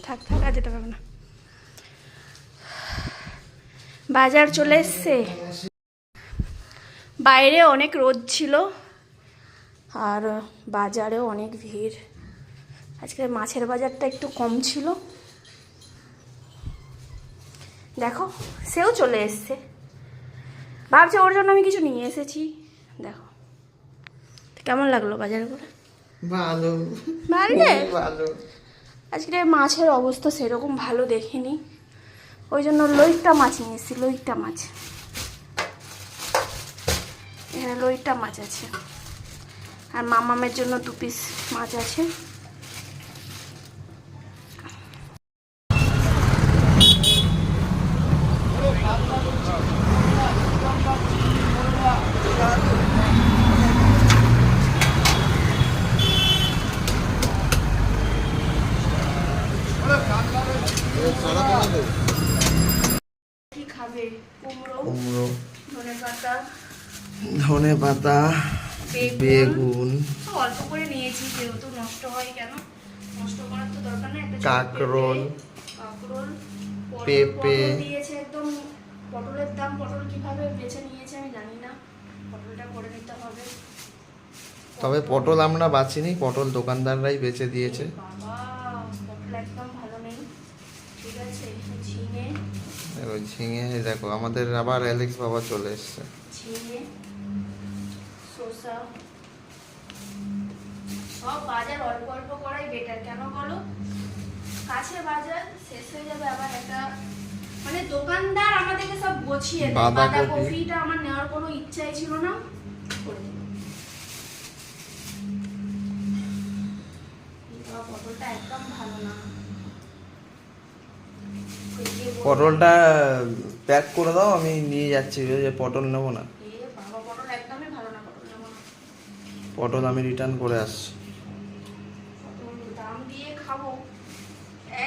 থাক থাক, আর যেতে পারবো না। বাজার চলে এসছে, বাইরে অনেক রোদ ছিল আর বাজারেও অনেক ভিড়। আজকে মাছের বাজারটা একটু কম ছিল। দেখো সেও চলে এসছে, ভাবছে ওর জন্য আমি কিছু নিয়ে এসেছি। দেখো কেমন লাগলো বাজার করে? ভালো, ভালো। আজকে মাছের অবস্থা সেরকম ভালো দেখিনি, ওই জন্য লইট্টা মাছ নিয়ে এসেছি। লইট্টা মাছ, এখানে লইট্টা মাছ আছে, আর মামামের জন্য 2 পিস মাছ আছে। কি খাবে? কুমড়ো, ধনেপাতা, বেগুন, অল্প করে নিয়েছি যেহেতু নষ্ট হয় কেন, নষ্ট করার তো দরকার নেই। একটা কাঁকরোল, পেঁপে পেঁপে দিয়েছে একদম। পটলের দাম, পটল কিভাবে বেছে নিয়েছে আমি জানি না, পটলটা করে নিতে হবে। তবে পটল আমরা বাছিনি, পটল দোকানদাররাই বেচে দিয়েছে। বাবা পটল একদম ভালো নেই। ঠিক আছে, ঝিঙে, ঝিঙে দেখো, আমাদের আবার অ্যালেক্স বাবা চলে এসছে। ঝিঙে, শসা, সব বাজার অল্প অল্প করাই বেটার। কেন বলো? কাছে বাজার শেষ হয়ে যাবে আবার একটা, মানে দোকানদার আমাদেরকে সব গোছিয়ে দেয়। বাঁধাকপিটা আমার নেওয়ার কোনো ইচ্ছাই ছিল না, করে দিল। পটলটা একদম ভালো না। পটলটা প্যাক করে দাও, আমি নিয়ে যাচ্ছি। যে পটল নেবো না, বাবা পটল একদমই ভালো না, পটল নেবো না। পটল আমি রিটার্ন করে আসছি। দাম দিয়ে খাবো,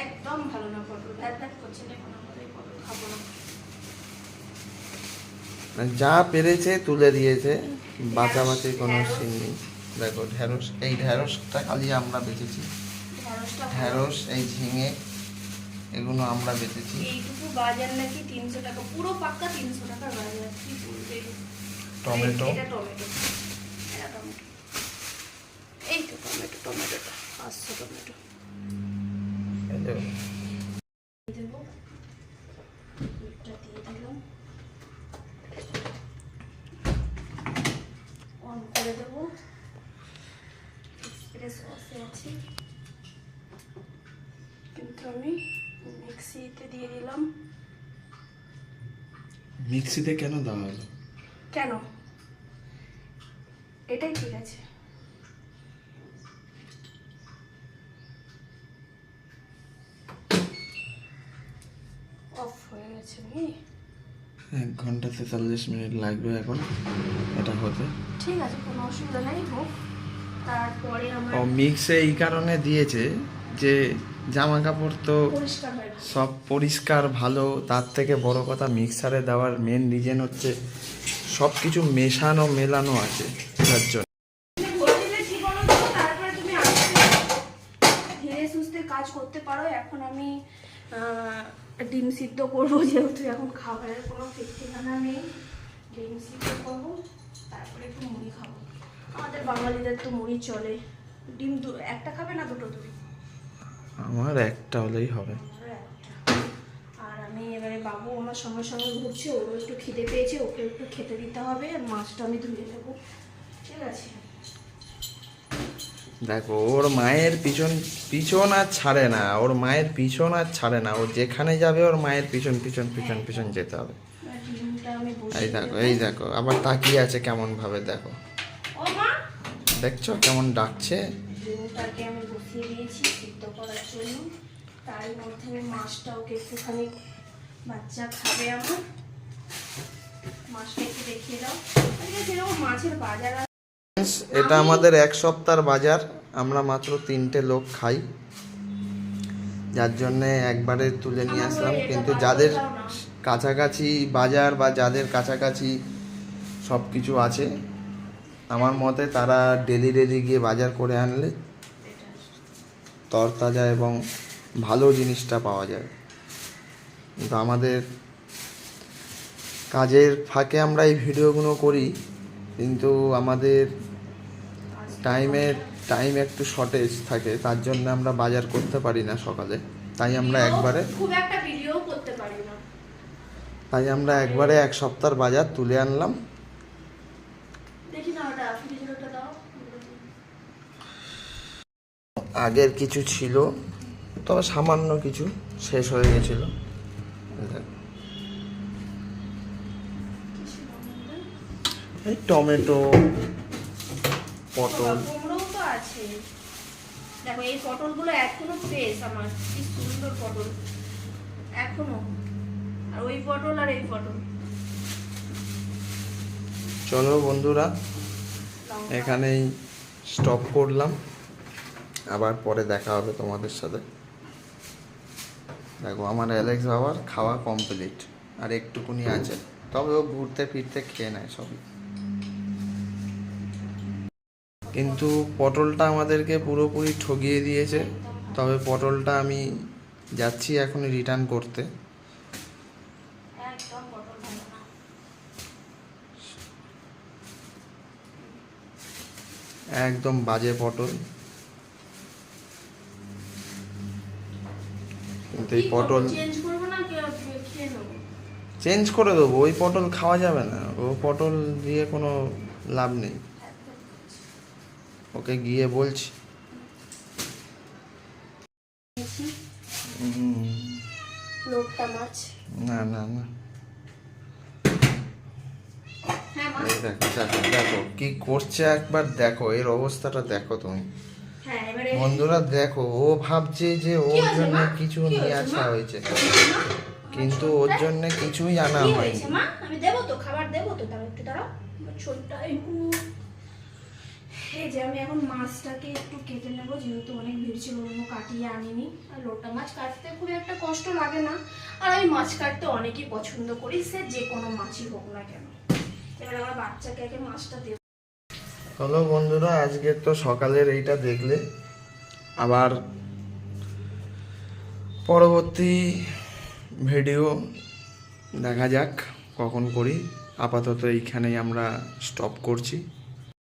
একদম ভালো না পটল। ভ্যাট ভ্যাট করছে, দেখুন আমাদের পটল খাবো না। যা পেরেছে তুলে দিয়েছে, বাঁচাবাচির কোনো সিন নেই। দেখো ঢেঁড়স, এই ঢেঁড়সটা খালি আমরা বেচেছি। ঢেঁড়স, এই ঝিঙে, এগুলো আমরা বেচেছি। এইটুকু বাজার নাকি 300 টাকা, পুরো পাক্কা 300 টাকার বাজার। কি বলবে? টমেটো, এটা টমেটো, এটা টমেটো, এই তো টমেটো, টমেটোটা 500 টমেটো দেবো। এটা দিয়ে দিলাম, অন করে দেবো। এক্সপ্রেস অফে আছে কিন্তু আমি মিক্সিতে দিয়ে দিলাম। মিক্সিতে কেন দেওয়া হলো? কেন? এটাই ঠিক আছে। অফ হয়ে গেছে। 1 ঘন্টা 43 মিনিট লাগবে এখন এটা হতে। ঠিক আছে, কোনো অসুবিধা নেই, হোক। তারপরে আমরা মিক্সে এই কারণে দিয়েছে যে জামা কাপড় তো পরিষ্কার হয়। সব পরিষ্কার ভালো, তার থেকে বড় কথা মিক্সারে দেওয়ার মেন রিজন হচ্ছে সব কিছু মেশানো মেলানো আছে, যার জন্য। তারপরে তুমি ধীরে সুস্থে কাজ করতে পারো। এখন আমি ডিম সিদ্ধ করবো, যেহেতু এখন খাবারের কোনো ঠিক ঠিকানা নেই। ডিম সিদ্ধ করবো, তারপরে একটু মুড়ি খাবো। আমাদের বাঙালিদের তো মুড়ি চলে। ডিম একটা খাবে না দুটো? তুমি? আমার একটা হলেই হবে। আর আমি এবারে, বাবু আমার সঙ্গে সঙ্গে ঘুরছে, ওরও একটু খিদে পেয়েছে, ওকে একটু খেতে দিতে হবে। আর মাছটা আমি ধুয়ে দেবো, ঠিক আছে? দেখো ওর মায়ের পিছন পিছন আর ছাড়ে না, ওর মায়ের পিছন আর ছাড়ে না। ও যেখানে যাবে ওর মায়ের পিছন পিছন পিছন পিছন যেতে হবে। এই দেখো, এই দেখো আবার তাকিয়ে আছে কেমন ভাবে, দেখো দেখছো কেমন ডাকছে। ডিমটাকে আমি বসিয়ে দিয়েছি সিদ্ধ করার জন্য। তার মধ্যে আমি মাছটা, ওকে একটুখানি, বাচ্চা খাবে আমার, মাছটা একটু দেখিয়ে দাও। যেরকম মাছের বাজার, এটা আমাদের 1 সপ্তাহের বাজার। আমরা মাত্র 3টে লোক খাই, যার জন্যে একবারে তুলে নিয়ে আসলাম। কিন্তু যাদের কাছাকাছি বাজার বা যাদের কাছাকাছি সব কিছু আছে, আমার মতে তারা ডেলি ডেলি গিয়ে বাজার করে আনলে তরতাজা এবং ভালো জিনিসটা পাওয়া যায়। কিন্তু আমাদের কাজের ফাঁকে আমরা এই ভিডিওগুলো করি, কিন্তু আমাদের টাইম একটু শর্টেজ থাকে, তার জন্য আমরা বাজার করতে পারি না সকালে। তাই আমরা একবারে খুব একটা ভিডিও করতে পারি না। এক সপ্তাহের বাজার তুলে আনলাম। দেখি না ওটা ফ্রিজের ওটা দাও। আগের কিছু ছিল, তবে সামান্য কিছু শেষ হয়ে গেছিল। এই টমেটো, পটল, কুমড়োও তো আছে। দেখো এই পটলগুলো এখনো ফ্রেশ, আমার কি সুন্দর পটল এখনো। আর ওই পটল আর এই পটল। চলো বন্ধুরা, এখানেই স্টপ করলাম, আবার পরে দেখা হবে তোমাদের সাথে। দেখো আমার অ্যালেক্স বাবার খাওয়া কমপ্লিট, আর একটুকুনি আছে, তবে ও ঘুরতে ফিরতে খেয়ে নেয় সবই। কিন্তু পটলটা আমাদেরকে পুরোপুরি ঠকিয়ে দিয়েছে। তবে পটলটা আমি যাচ্ছি এখন রিটার্ন করতে। একদম পটল ভালো না। একদম বাজে পটল। কিন্তু এই পটল চেঞ্জ করবো না, খেয়ে নেবো। চেঞ্জ করে দেবো, ওই পটল খাওয়া যাবে না, ও পটল দিয়ে কোনো লাভ নেই। ওকে গিয়ে বলছি। লোটটা মাছ। না না না, হ্যাঁ মা। এই দেখো দেখো দেখো কি করছে, একবার দেখো এর অবস্থাটা দেখো তুমি। হ্যাঁ এবারে বন্ধুরা দেখো, ও ভাবছে যে ওর হয়েছে জন্য মা? কিছু কি নিয়ে হয়েছে আসা মা? হয়েছে, মা, কিন্তু ওর জন্য কিছুই আনা কি হয়নি। হয়েছে মা? আমি দেবো তো, খাবার দেবো তো, তাও একটু দাঁড়াও। আমার ছোটটা এই যে আমি এখন মাছটাকে একটু কেটে নেবো, যেহেতু অনেক ভিড় ছিল, অন্য কাটিয়ে আনিনি। আর লোটা মাছ কাটতে খুব একটা কষ্ট লাগে না, আর আমি মাছ কাটতে অনেকই পছন্দ করি, সে যে কোনো মাছই হোক না কেন। এবার আমার বাচ্চাকে আগে মাছটা দেবো। চলো বন্ধুরা, আজকে তো সকালের এইটা দেখলে, আবার পরবর্তী ভিডিও দেখা যাক কখন করি। আপাতত এইখানেই আমরা স্টপ করছি।